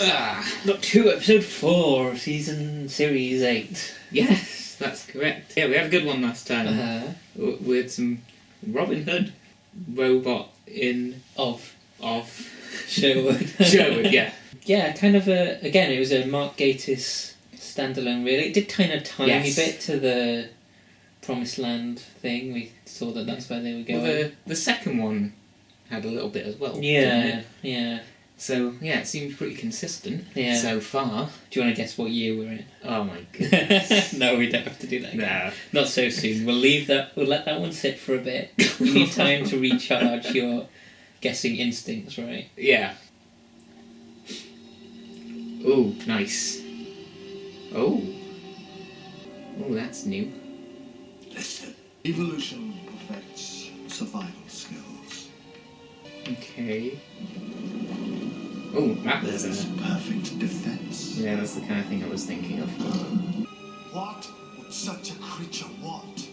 Got 2, episode 4, series 8. Yes, that's correct. Yeah, we had a good one last time. With some Robin Hood robot of Sherwood. Sherwood, yeah. Yeah, kind of again, it was a Mark Gatiss standalone, really. It did kind of tiny bit to the Promised Land thing. We saw that that's where they were going. Well, the second one had a little bit as well. Yeah. So, yeah, it seems pretty consistent so far. Do you want to guess what year we're in? Oh my goodness. No, we don't have to do that again. No. Not so soon. We'll leave that. We'll let that one sit for a bit. You need time to recharge your guessing instincts, right? Yeah. Oh, nice. Oh, that's new. Listen, evolution perfects survival skills. Okay. Oh, that was There's perfect defense. Yeah, that's the kind of thing I was thinking of. What would such a creature want?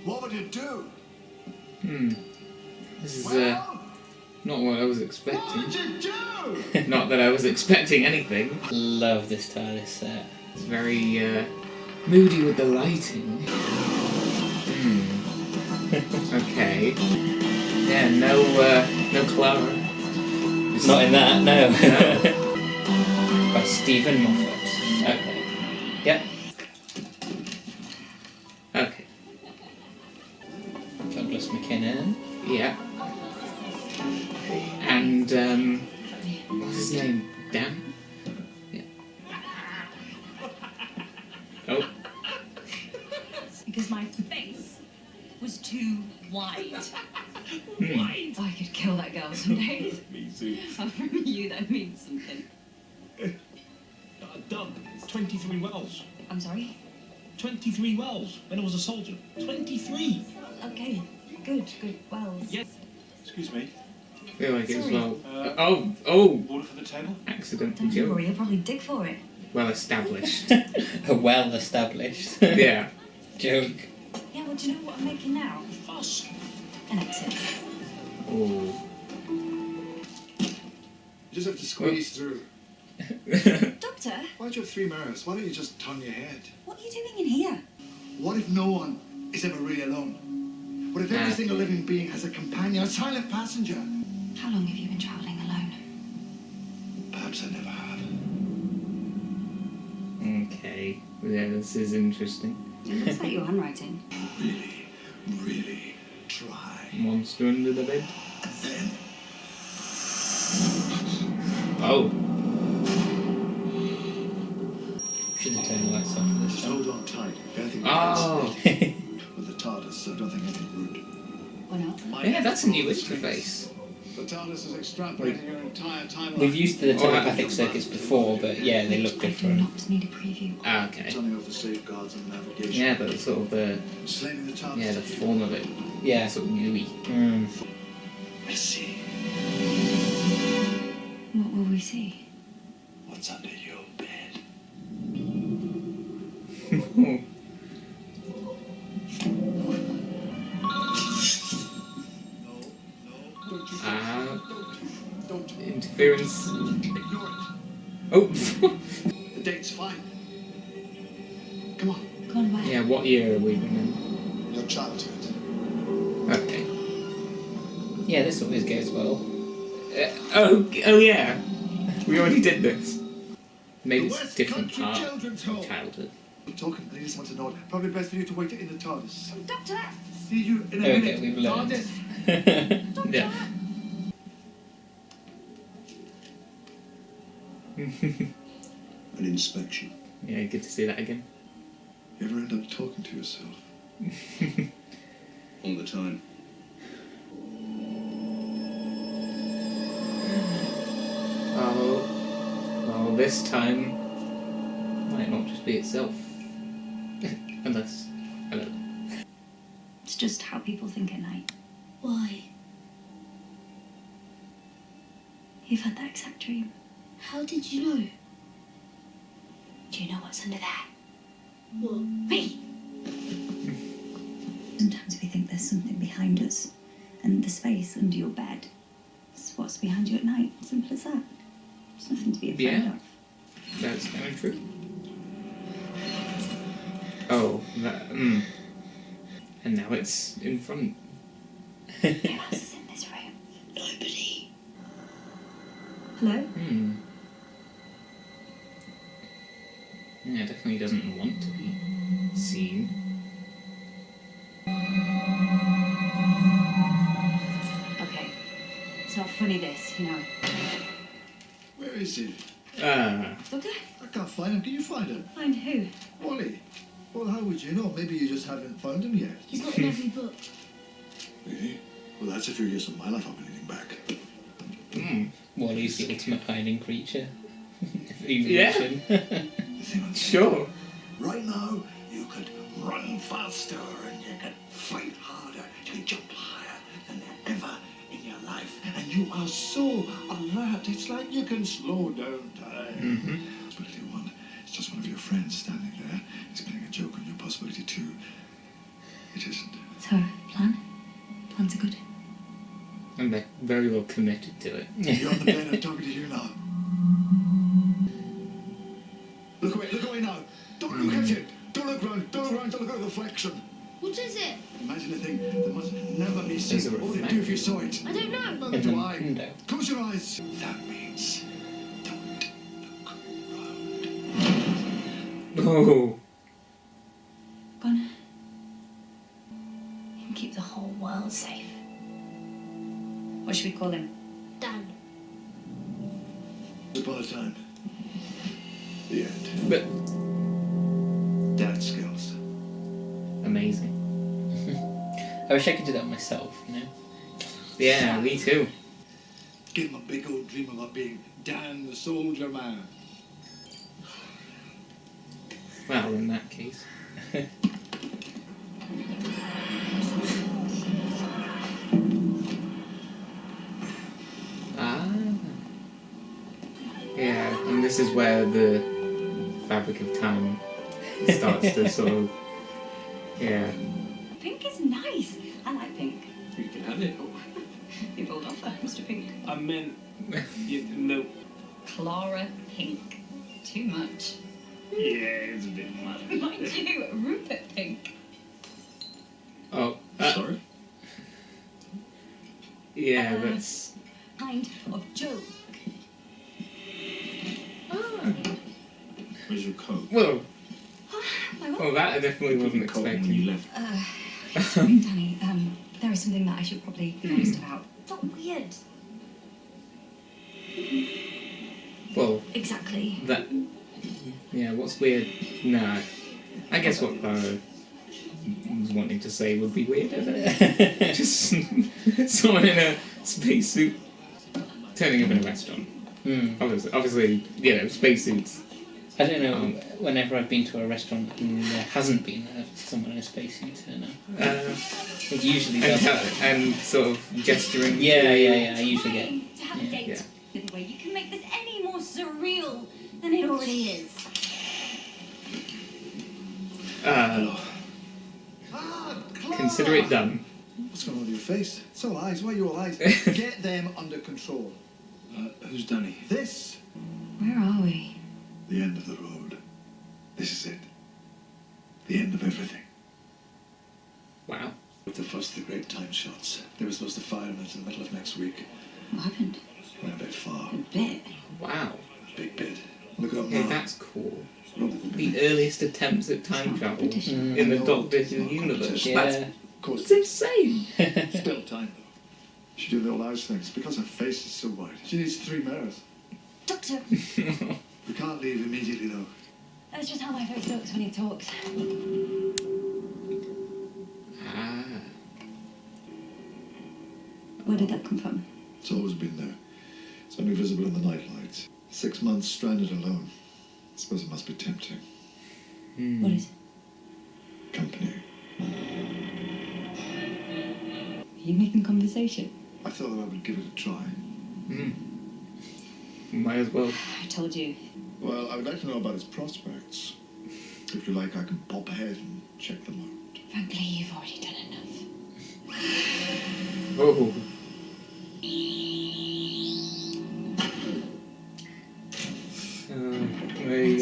What would it do? This is Well, not what I was what expecting. would it do? Not that I was expecting anything. Love this TARDIS set. It's very moody with the lighting. Okay. Yeah, no Clara. Not in that, no. No. By Stephen Moffat. Okay. Yep. Okay. Douglas McKinnon. Yeah. And what's his name? Dan? Yeah. Oh. Because my face was too wide. Wide? I could kill that girl some days. Me too. Oh, from you, that means something. Doug, 23 wells. I'm sorry? 23 wells when I was a soldier. 23! Okay, good. Well, Yes. Excuse me. I feel like it was well. Order for the table? Accidental don't you joke. worry, you'll probably dig for it. Well established. A well-established Yeah. joke. Yeah, well, do you know what I'm making now? Fuss. An exit. Oh. You just have to squeeze through. Doctor, Why do you have 3 mirrors? Why don't you just turn your head? what are you doing in here? What if no one is ever really alone? What if every single living being has a companion, a silent passenger? How long have you been travelling alone? Perhaps I never have. Okay. Yeah, this is interesting. It looks like your handwriting. Really try. Monster under the bed. And then Oh. Should have turned the lights off for this just one. hold on tight. Anything Oh. with the TARDIS, so don't think anything rude. Why not? Yeah, that's a new interface. The TARDIS is extrapolating your entire timeline. We've used the Oh, telepathic circuits before, but yeah, they look I do different. not need a preview. Ah, okay. Turning off the safeguards and navigation. Yeah, but it's sort of the Slaving the TARDIS. the form of it. Yeah. Sort of newy. Let's see What will we see? what's under your bed. Oh. Don't Interference. ignore Oh. it. The date's fine. Come on. Go on, away. Yeah, what year are we in? Your childhood. Okay. Yeah, this always goes well. Oh yeah. We already did this. Maybe The it's a West different Country part Children's of Home. childhood. I'm talking, I just want to know it. Probably best for you to wait in the TARDIS. Doctor! See you in a There we minute. go, we've learned. TARDIS. Yeah. An inspection. Yeah, good to see that again. You ever end up talking to yourself? All the time. Oh, well, this time might not just be itself. Unless, I don't know. It's just how people think at night. Why? You've had that exact dream. How did you know? Do you know what's under there? What? Me! Sometimes we think there's something behind us, and the space under your bed is what's behind you at night. Simple as that. It's nothing to be afraid Yeah. of. That's kind of true. Oh, that, and now it's in front. Who else is in this room? Nobody. Hello? Yeah, definitely doesn't want to be seen. Okay. It's not funny, this, you know. Where is he? Doctor? I can't find him. Can you find him? Find who? Wally. Well, how would you know? Maybe you just haven't found him yet. He's not in every book. Really? Well, that's a few years of my life I've been leading back. Wally's the ultimate hiding creature. Yeah. The thing on Sure. right now, you could run faster and you could fight harder. You could jump higher than ever in your life. And you are so alert. It's like you can slow down time. Possibility one. It's just one of your friends standing there. He's playing a joke on your possibility two. It isn't. So, plan? Plans are good. And they're very well committed to it. You're on the bed. I'm talking to you now. Look away now. Don't look at it. Don't look round. Don't look round. Don't look at the reflection. What is it? Imagine a thing that must never be There's a seen. What would it do if you saw it? I don't know. Neither do I. window. Close your eyes. That means don't look round. Oh. Gonna keep the whole world safe. What should we call him? Dan. Upon a time. The end. But Dad skills. amazing. I wish I could do that myself, you know? Yeah, me too. Give him a big old dream about being Dan the Soldier Man. Well, in that case. Yeah, and this is where the fabric of time starts to sort of. Yeah. Pink is nice. I like pink. You can have it. You pulled off that, Mr. Pink. I meant, no. Clara Pink. Too much. Yeah, it's a bit much. Mind you, Rupert Pink. Oh. Sorry? Yeah, that's. Kind of joke. Where's your coat? Well, My what? well, that I definitely wasn't Coat when expecting. you left. Sorry, Danny. There is something that I should probably be honest about. It's not weird. Well, Exactly. that. Yeah, what's weird? Nah. I guess what Clara was wanting to say would be weird, isn't it? Just someone in a spacesuit turning up in a restaurant. Obviously, you know, spacesuits. I don't know, whenever I've been to a restaurant and there hasn't been someone in a spacesuit turn up. It usually does. And sort of gesturing. Yeah, I usually get. To have a yeah. date Yeah. with a way you can make this any more surreal than it already is. Clara. Consider it done. What's going on with your face? It's all eyes. Why are you all eyes? Get them under control. Who's Danny? This, Where are we? the end of the road. This is it. The end of everything. Wow. The first of the great time shots. They were supposed to fire them into the middle of next week. What happened? Went a bit far. A bit. Wow. Big bit. Look it up Yeah, now. that's cool. Rather than The earliest attempts at time travel competition. in the Doctor Who universe. Yeah. Of course, That's insane. still time though. She did the old eyes things because her face is so wide. She needs 3 mirrors. Doctor, We can't leave immediately though. that's just how my face looks when he talks. Where did that come from? It's always been there. It's only visible in the night lights. 6 months stranded alone. I suppose it must be tempting. What is it? Company. Are you making conversation? I thought that I would give it a try. Might as well. I told you. Well, I would like to know about its prospects. If you like, I can pop ahead and check them out. Frankly, you've already done enough. Oh.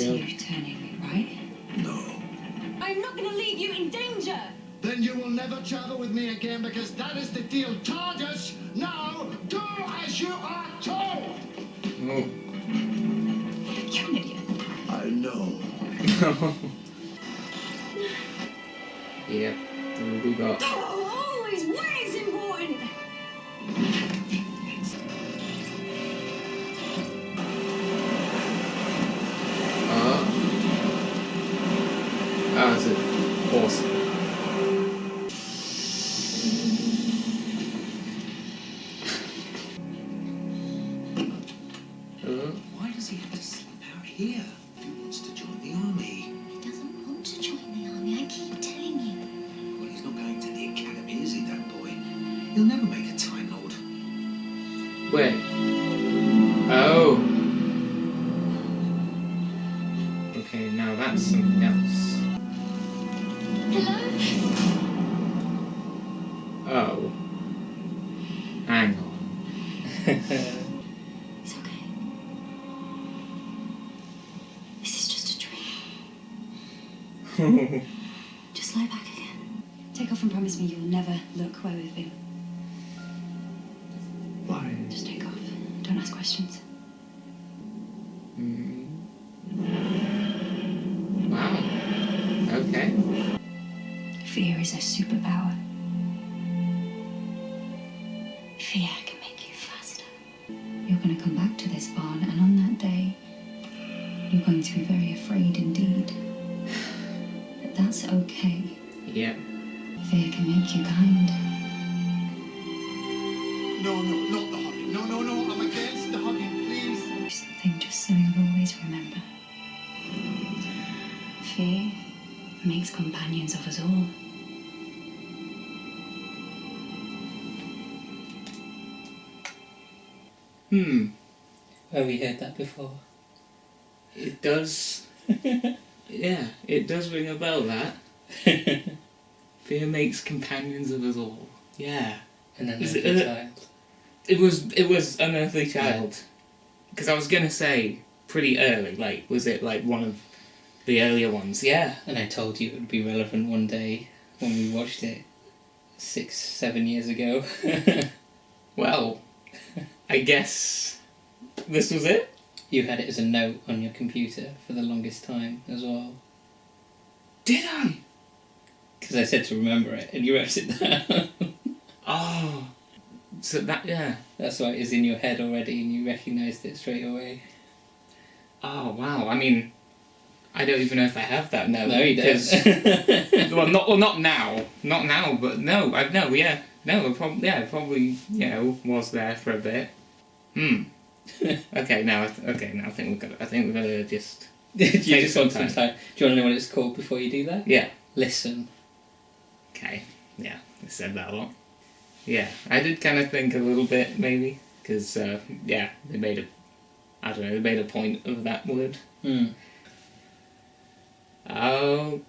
go. you turning me, right? No. I'm not going to leave you in danger! Then you will never travel with me again because that is the deal. TARDIS, now do as you are told! Oh. You're an idiot. I know. Yeah. What we got? Oh, always when it's important! That's it. Awesome. Why does he have to slip out here if he wants to join the army? He doesn't want to join the army, I keep telling you. Well, he's not going to the academy, is he, that boy? He'll never make a Time Lord. Wait. Oh. Okay, now that's something else. Hello? Oh. Hang on. It's okay. This is just a dream. Just lie back again. Take off and promise me you'll never look where we've been. Why? Just take off. Don't ask questions. Wow. Okay. Fear is a superpower. Fear can make you faster. You're going to come back to this barn, and on that day, you're going to be very afraid indeed. But that's okay. Yeah. Fear can make you kind. No, not the hugging. No, I'm against the hugging, please. Do something just so you'll always remember. Fear makes companions of us all. Have we heard that before? It does. Yeah, it does ring a bell, that. Fear makes companions of us all. Yeah. And then Is there's it- the child. It was Unearthly Child. Because I was gonna say pretty early, like, was it like one of the earlier ones? Yeah. And I told you it would be relevant one day when we watched it 6-7 years ago. Well, I guess this was it? You had it as a note on your computer for the longest time as well. Did I? Because I said to remember it, and you wrote it down. Oh. So that, yeah. That's why it is in your head already, and you recognised it straight away. Oh, wow. I mean, I don't even know if I have that note. No, you because- don't. not now. Not now, but no, I probably, was there for a bit. Okay, now I think we're gonna just Do you take just want some time. time? Do you want to know what it's called before you do that? Yeah. Listen. Okay. Yeah, I said that a lot. Yeah, I did kind of think a little bit maybe because they made a point of that word. Oh,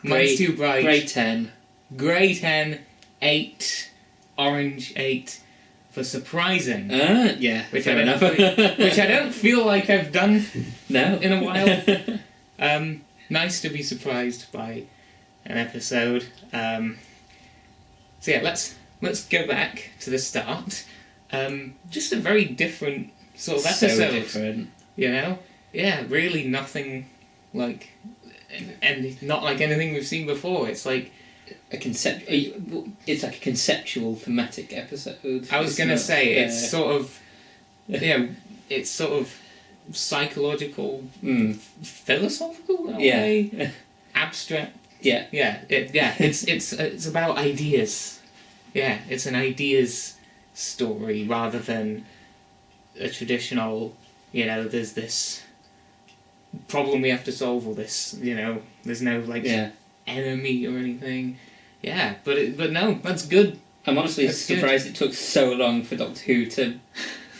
mine's too bright. Grade 10. Grey 10, 8, orange 8 for surprising. Yeah, Which fair I enough. which I don't feel like I've done No. in a while. Nice to be surprised by an episode. So yeah, let's go back to the start. Just a very different sort of episode. So different. You know? Yeah, really nothing like, and not like anything we've seen before. It's like It's like a conceptual thematic episode. I was It's gonna not, say it's sort of, it's sort of psychological, philosophical in a way, abstract. Yeah. It's about ideas. Yeah, it's an ideas story rather than a traditional. There's this problem we have to solve, or this. There's no enemy or anything. Yeah, but no, that's good. I'm honestly That's good. surprised it took so long for Doctor Who to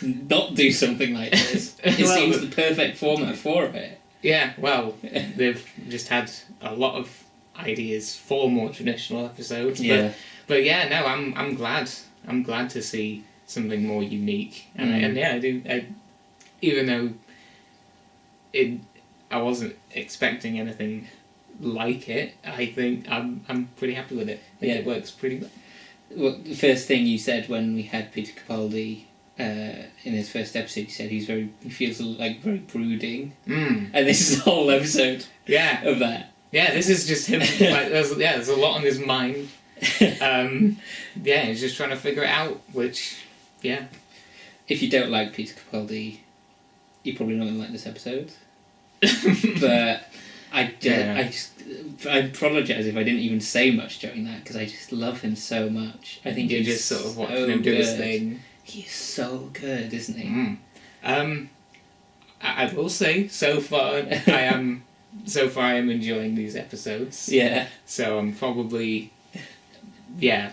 not do something like this. It Well, seems the perfect format for it. Yeah, well, they've just had a lot of ideas for more traditional episodes. Yeah. But yeah, no, I'm glad. I'm glad to see something more unique, and yeah, I do. Even though I wasn't expecting anything like it. I think I'm pretty happy with it. I think it works pretty well. Well, the first thing you said when we had Peter Capaldi in his first episode, he said he feels like very brooding, and this is the whole episode of that. Yeah, this is just him. Like, there's a lot on his mind. He's just trying to figure it out. Which, if you don't like Peter Capaldi, you're probably not going to like this episode. But I apologise if I didn't even say much during that, because I just love him so much. I think you're he's just sort of so watching him do good. his thing. He's so good, isn't he? I will say, so far I am enjoying these episodes. Yeah. So I'm probably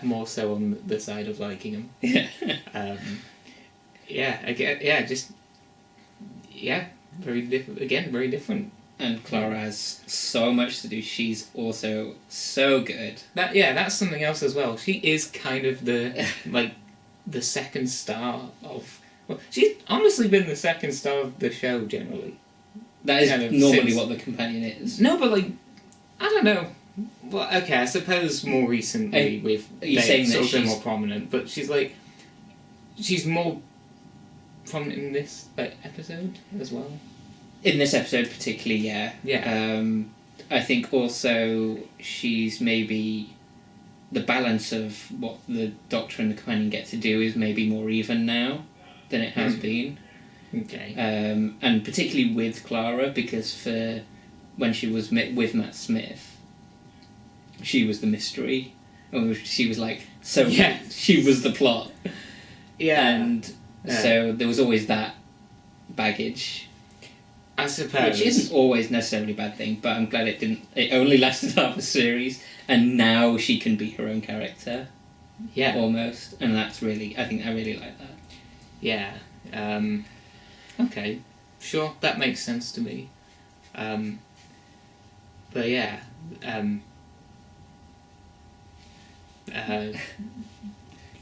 more so on the side of liking him. Very different. Again, very different. And Clara has so much to do. She's also so good. That's something else as well. She is kind of the the second star of. Well, she's honestly been the second star of the show generally. That is kind of normally what the companion is. No, but I don't know. Well, okay, I suppose more recently they've sort of been more prominent, but she's more prominent in this episode as well. In this episode particularly, yeah. I think also she's maybe the balance of what the Doctor and the companion get to do is maybe more even now than it has been. Okay. And particularly with Clara, because for when she was with Matt Smith, she was the mystery. Or she was she was the plot. Yeah. And so there was always that baggage. I suppose. Which isn't always necessarily a bad thing, but I'm glad it didn't. It only lasted half a series, and now she can be her own character. Yeah. Almost. And that's really, I think I really like that. Yeah. Okay. Sure, that makes sense to me. But yeah.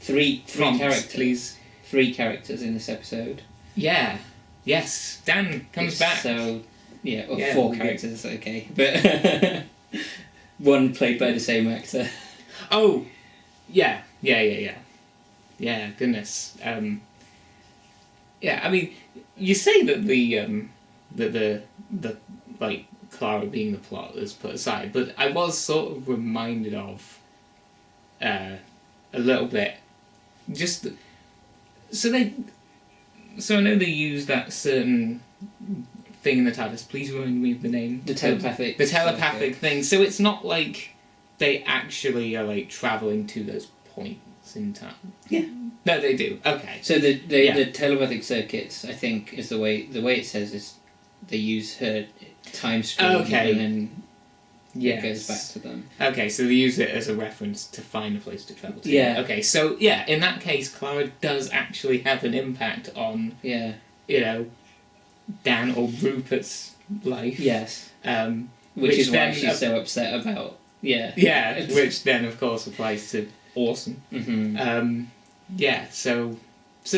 Three prompts, characters. Please. 3 characters in this episode. Yeah. Yes. Dan comes back. So, 4 characters, okay. But one played by the same actor. Oh! Yeah. Yeah, goodness. I mean, you say that the Clara being the plot is put aside, but I was sort of reminded of a little bit. So I know they use that certain thing in the TARDIS. Please remind me of the name. The telepathic. The telepathic thing. So it's not like they actually are travelling to those points in time. Yeah. No, they do. Okay. So the telepathic circuits, I think, is the way it says is they use her time stream and then it goes back to them. Okay, so they use it as a reference to find a place to travel to. Yeah. Okay, so in that case, Clara does actually have an impact on Dan or Rupert's life. Yes. Which is why she's so upset about. Yeah. Yeah, which then of course applies to Orson. Mm-hmm. So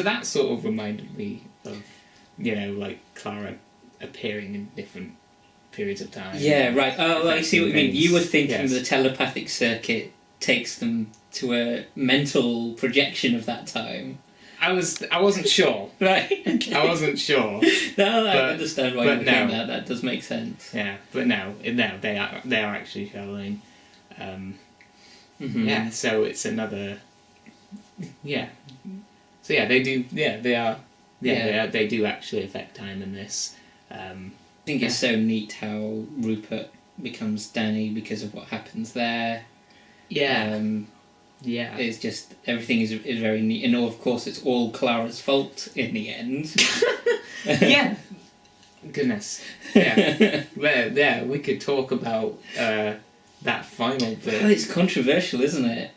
that sort of reminded me of Clara appearing in different periods of time. Yeah, right. Oh, I see what you mean. You were thinking the telepathic circuit takes them to a mental projection of that time. I wasn't sure. Right. Okay. I wasn't sure. No, I understand why you think that. That does make sense. Yeah, but no, they are actually traveling. Yeah, so it's another. Yeah. So they do. Yeah, they are. Yeah, they do actually affect time in this. I think it's so neat how Rupert becomes Danny because of what happens there. Yeah. Yeah. It's just, everything is very neat. And of course, it's all Clara's fault in the end. Yeah. Goodness. Yeah. Well, we could talk about that final bit. Well, it's controversial, isn't it?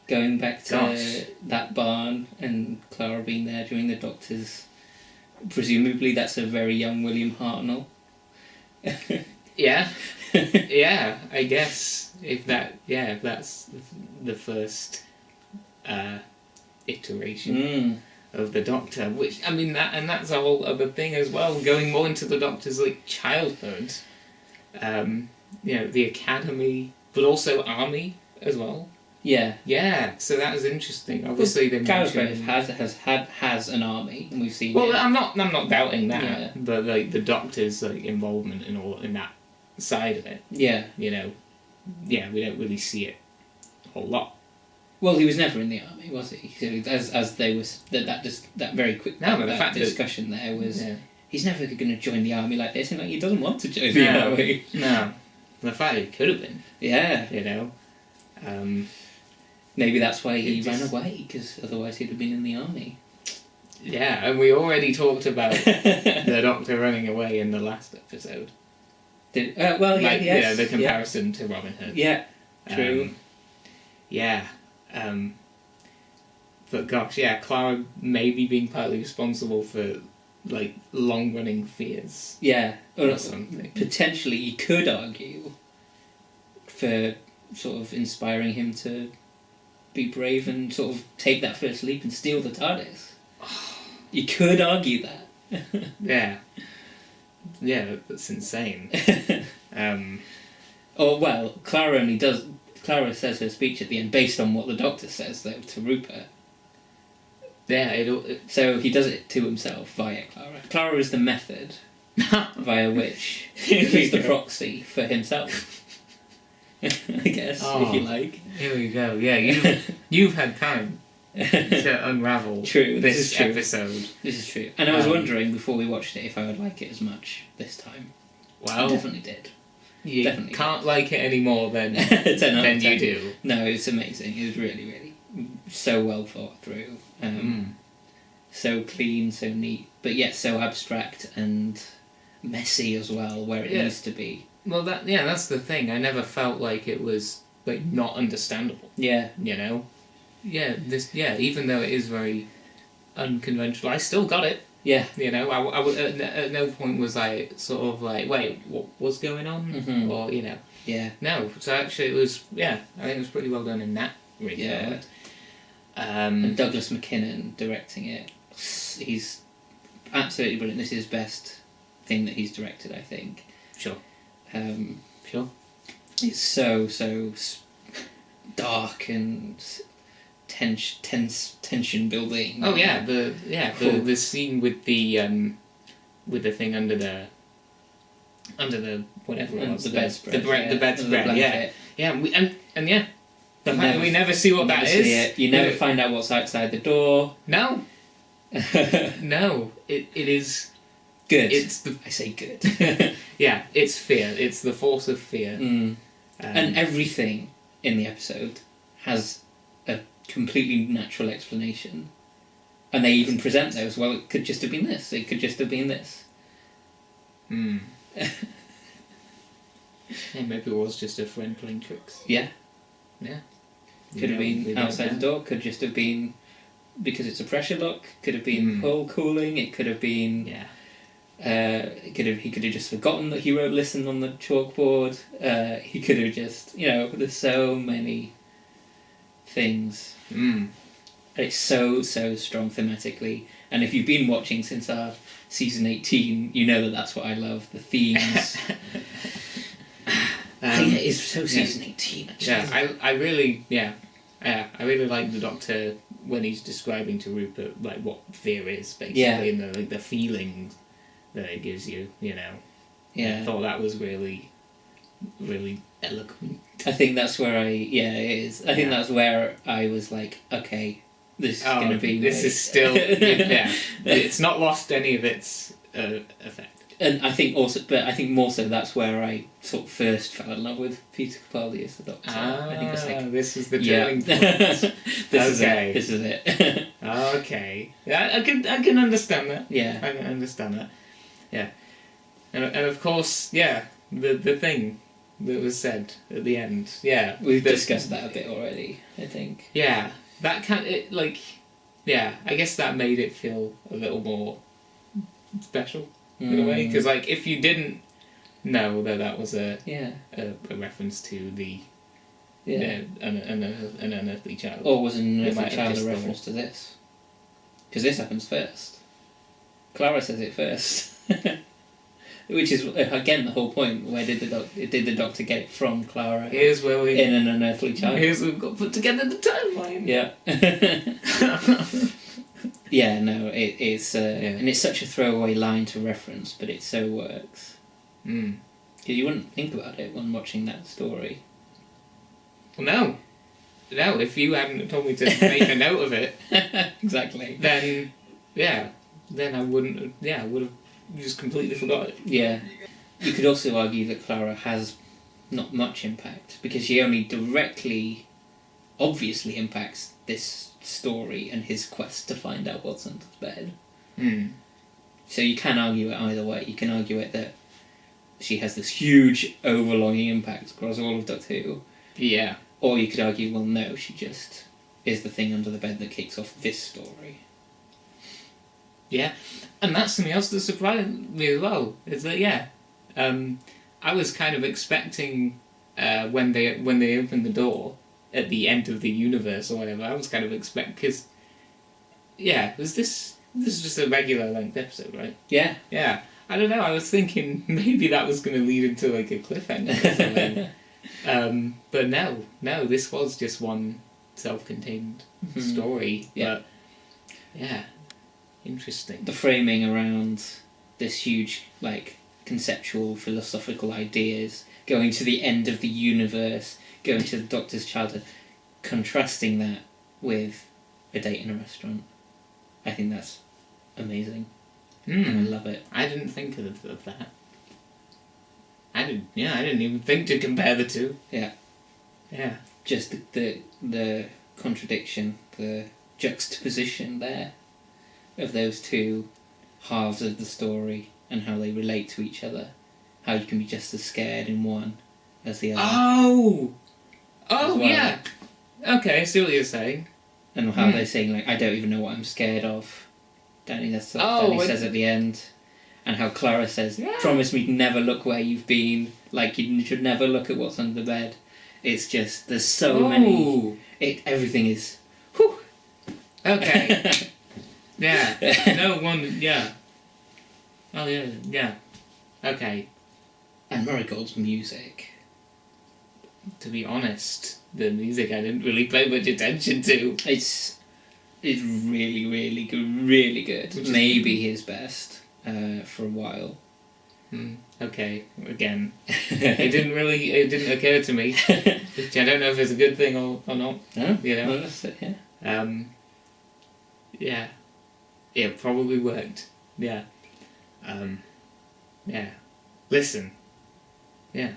Going back to that barn and Clara being there during the Doctor's. Presumably, that's a very young William Hartnell. Yeah. Yeah, I guess if that's the first iteration of the Doctor, which I mean that's a whole other thing as well. Going more into the Doctor's like childhood, the academy, but also army as well. Yeah. Yeah, so that was interesting. Obviously, they Galbraith mentioned has an army, and we've seen. Well, it. I'm not doubting that, Yeah. but like the Doctor's like involvement in that side of it. Yeah. We don't really see it a whole lot. Well, he was never in the army, was he? So as they was that very quick discussion there was he's never going to join the army like this, and like he doesn't want to join the army. No, the fact he could have been. Yeah. Maybe that's why he ran away, because otherwise he'd have been in the army. Yeah, and we already talked about the Doctor running away in the last episode. The comparison to Robin Hood. Yeah, true. But gosh, Clara maybe being partly responsible for like long-running fears. Yeah, or something. Potentially, you could argue for sort of inspiring him to be brave and sort of take that first leap and steal the TARDIS. You could argue that. Yeah, that's insane. Clara says her speech at the end based on what the Doctor says, though, to Rupert. Yeah, so he does it to himself via Clara. Clara is the method via which he's the proxy for himself. I guess, if you like. Here we go. Yeah, you've had time to unravel this episode. This is true. And I was wondering before we watched it if I would like it as much this time. Well, I definitely did. You definitely can't like it any more than you do. No, it's amazing. It was really, really so well thought through. So clean, so neat, but yet so abstract and messy as well, where it needs to be. Well, that's the thing. I never felt like it was like not understandable. Yeah, even though it is very unconventional, I still got it. Yeah, I would at no point was I sort of like, wait, what was going on, or Yeah. No, so actually it was. I think it was pretty well done in that regard. Yeah. And Douglas McKinnon directing it, he's absolutely brilliant. This is his best thing that he's directed, I think. Sure. Sure. It's so dark and tension building. Oh yeah, the scene with the thing under the whatever it was, the bedspread, the bedspread, the fact that we never see what that is. You never find out what's outside the door. No. No, it is good. I say good. It's fear. It's the force of fear. And everything in the episode has a completely natural explanation. And they even present those. Well, it could just have been this. It could just have been this. Maybe it was just a friend playing tricks. Yeah. Yeah. Could have been outside the door. Could just have been because it's a pressure lock. Could have been hull cooling. It could have been. Yeah. He could have just forgotten that he wrote "listen" on the chalkboard. He could have just, there's so many things. It's so strong thematically, and if you've been watching since our season 18, you know that's what I love. The themes. It's so season 18. Actually. Yeah, I really like the Doctor when he's describing to Rupert like what fear is basically, and the feelings that it gives you. Yeah, I thought that was really, really eloquent. I think that's where it is. I think that's where I was like, okay, this is going to be. This is still it's not lost any of its effect. And I think more so that's where I sort of first fell in love with Peter Capaldi as the Doctor. I think it's like, this is the turning point. This is it. Okay. Yeah, I can understand that. Yeah. I can understand that. Yeah. And of course, the thing that was said at the end. Yeah. We've discussed that a bit already, I think. Yeah. That I guess that made it feel a little more special. In a way, because if you didn't know that was a reference to the an unearthly child, or was an unearthly child a reference to this? Because this happens first. Clara says it first. Which is, again, the whole point. Where did the Doctor get it from, Clara? Here's where we... In an unearthly child. Here's where we've got put together the timeline. Yeah. Yeah, no, it's... And it's such a throwaway line to reference, but it so works. Mm. Because you wouldn't think about it when watching that story. Well, no. No, if you hadn't told me to make a note of it... Exactly. Then, yeah. Then I wouldn't... Yeah, I would have just completely forgot it. Yeah. You could also argue that Clara has not much impact, because she only directly, obviously impacts this story and his quest to find out what's under the bed. Hmm. So you can argue it either way. You can argue it that she has this huge, overlonging impact across all of Doctor Who. Yeah. Or you could argue, well, no, she just is the thing under the bed that kicks off this story. Yeah. And that's something else that surprised me as well, is that, yeah, I was kind of expecting when they opened the door at the end of the universe or whatever, I was kind of expecting, because, yeah, this is just a regular length episode, right? Yeah. Yeah. I don't know, I was thinking maybe that was going to lead into like a cliffhanger or something. But no, this was just one self-contained story. Yeah. But, yeah, interesting. The framing around this huge, like, conceptual, philosophical ideas, going to the end of the universe, going to the Doctor's childhood, contrasting that with a date in a restaurant. I think that's amazing. And I love it. I didn't think of that. I didn't even think to compare the two. Yeah. Yeah. Just the contradiction, the juxtaposition there of those two halves of the story and how they relate to each other. How you can be just as scared in one as the other. Oh, As well. Yeah. Okay, I see what you're saying. And how they're saying, like, I don't even know what I'm scared of. Danny says at the end. And how Clara says, promise me to never look where you've been. Like, you should never look at what's under the bed. It's just, there's so many... Everything is... Whew. Okay. Yeah. No one... Yeah. Oh, yeah. Yeah. Okay. And Marigold's music. To be honest, the music I didn't really pay much attention to. It's really, really good. Really good. Maybe his best for a while. Okay, again, it didn't occur to me. Which I don't know if it's a good thing or not. Oh, you know. well, that's it, yeah. Yeah. It probably worked. Yeah. Yeah. Listen. Yeah.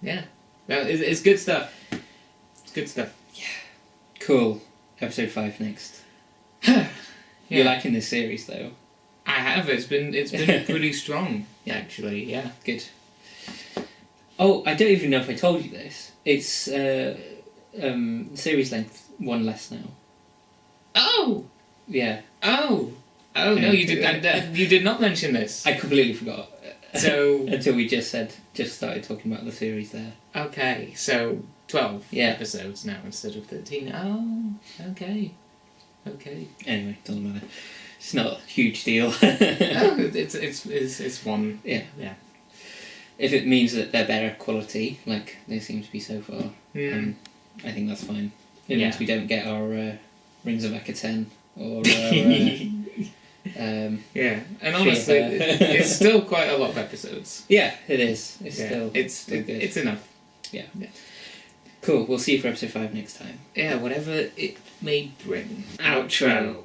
Yeah. No, it's good stuff. It's good stuff. Cool. Episode 5 next. You're liking this series, though? I have. It's been pretty strong, actually. Yeah. Good. Oh, I don't even know if I told you this. It's series length 1 less now. Oh. Yeah. Oh. Oh no, you did. You did not mention this. I completely forgot. So until we just started talking about the series there. Okay, so 12 Yeah. episodes now instead of 13. Oh, okay. Okay. Anyway, doesn't matter. It's not a huge deal. No, it's one. Yeah. Yeah. If it means that they're better quality, like they seem to be so far, I think that's fine. It means we don't get our Rings of Akaten or yeah, and honestly, it's still quite a lot of episodes. Yeah, it is. It's still good. It's enough. Yeah. Cool. We'll see you for episode 5 next time. Yeah, whatever it may bring. Outro.